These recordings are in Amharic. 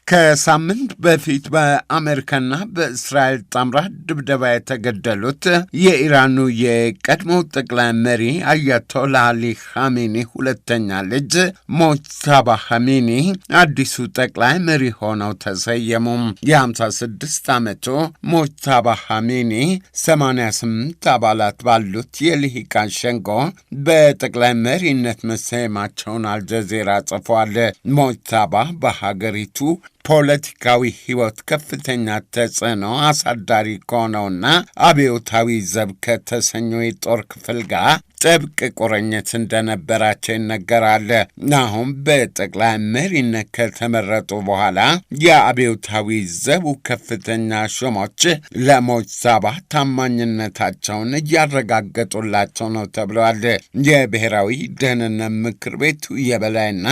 ከሳምንት በፊት በአሜሪካና በእስራኤል ጣምራ ድብደባ የተገደሉት የኢራኑ የቀድሞ ጠቅላይ መሪ አያቶላህ አሊ ኻሜኒ ሁለተኛ ልጅ ሞጅተባ ኻሜኒ አዲሱ ጠቅላይ መሪ ሆነው ተሰየሙ። የ56 ዓመቱ ሞጅተባ ኻሜኒ 88 አባላት ባሉት የልሂቃን ሸንጎ በጠቅላይ መሪነት መሰየማቸውን አልጀዚራ ጽፏል። ሞጅተባ በሀገሪቱ ፖለቲካዊ ሕይወት ከፍተኛ ተጽዕኖ አሳዳሪ ከሆነውና አብዮታዊ ዘብ ከተሰኘው የጦር ክፍል ጋር ጥብቅ ቁርኝት እንደነበራቸው ይነገራል። አሁን በጠቅላይ መሪነት ከተመረጡ በኋላ የአብዮታዊ ዘቡ ከፍተኛ ሹሞች ለሞጅተባ ታማኝነታቸውን እያረጋገጡላቸው ነው ተብለዋል። የብሔራዊ ደህንነት ምክር ቤቱ የበላይና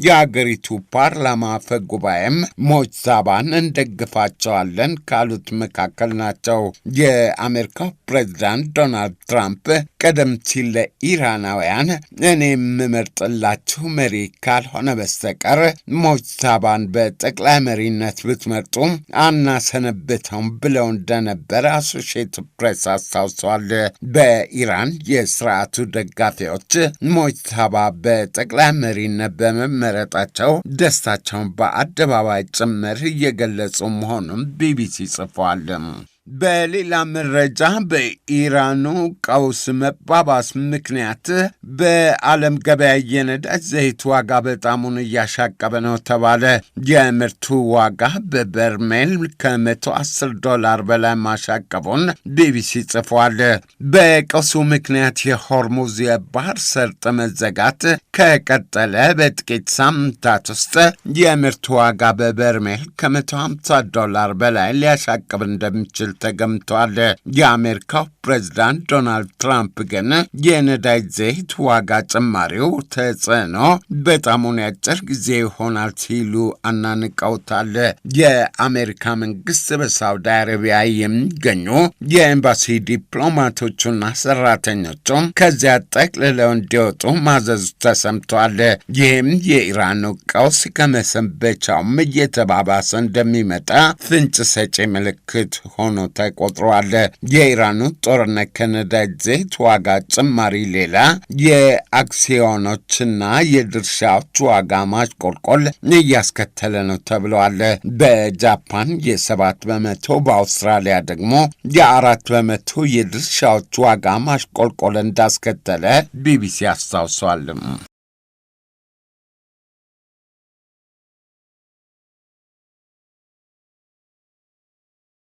የአገሪቱ ፓርላማ አፈ ጉባኤም ሞጅተባን እንደግፋቸዋለን ካሉት መካከል ናቸው። የአሜሪካው ፕሬዝዳንት ዶናልድ ትራምፕ ቀደም ሲል ለኢራናውያን እኔ የምመርጥላችሁ መሪ ካልሆነ በስተቀር ሞጅተባን በጠቅላይ መሪነት ብትመርጡ አናሰነብተውም ብለው እንደነበረ አሶሺየትድ ፕሬስ አስታውሰዋል። በኢራን የስርዓቱ ደጋፊዎች ሞጅተባ በጠቅላይ መሪነት በመመረጣቸው ደስታቸውን በአደባባይ ጭምር እየገለጹ መሆኑን ቢቢሲ ጽፏል። በሌላ መረጃ በኢራኑ ቀውስ መባባስ ምክንያት በዓለም ገበያ የነዳጅ ዘይት ዋጋ በጣሙን እያሻቀበ ነው ተባለ። የምርቱ ዋጋ በበርሜል $110 በላይ ማሻቀቡን ቢቢሲ ጽፏል። በቀውሱ ምክንያት የሆርሙዝ የባህር ሰርጥ መዘጋት ከቀጠለ በጥቂት ሳምንታት ውስጥ የምርቱ ዋጋ በበርሜል $150 በላይ ሊያሻቅብ እንደሚችል ተገምቷል። የአሜሪካው ፕሬዝዳንት ዶናልድ ትራምፕ ግን የነዳጅ ዘይት ዋጋ ጭማሪው ተጽዕኖ በጣሙን ያጭር ጊዜ ይሆናል ሲሉ አናንቀውታል። የአሜሪካ መንግስት በሳውዲ አረቢያ የሚገኙ የኤምባሲ ዲፕሎማቶቹና ሰራተኞቹ ከዚያ ጠቅልለው እንዲወጡ ማዘዙ ተሰምቷል። ይህም የኢራኑ ቀውስ ከመሰንበቻውም እየተባባሰ እንደሚመጣ ፍንጭ ሰጪ ምልክት ሆኖ ተቆጥሯል። የኢራኑ ጦርነት ከነዳጅ ዘይት ዋጋ ጭማሪ ሌላ የአክሲዮኖችና የድርሻዎች ዋጋ ማሽቆልቆል እያስከተለ ነው ተብለዋል። በጃፓን የ7%፣ በአውስትራሊያ ደግሞ የ4% የድርሻዎች ዋጋ ማሽቆልቆል እንዳስከተለ ቢቢሲ አስታውሷል።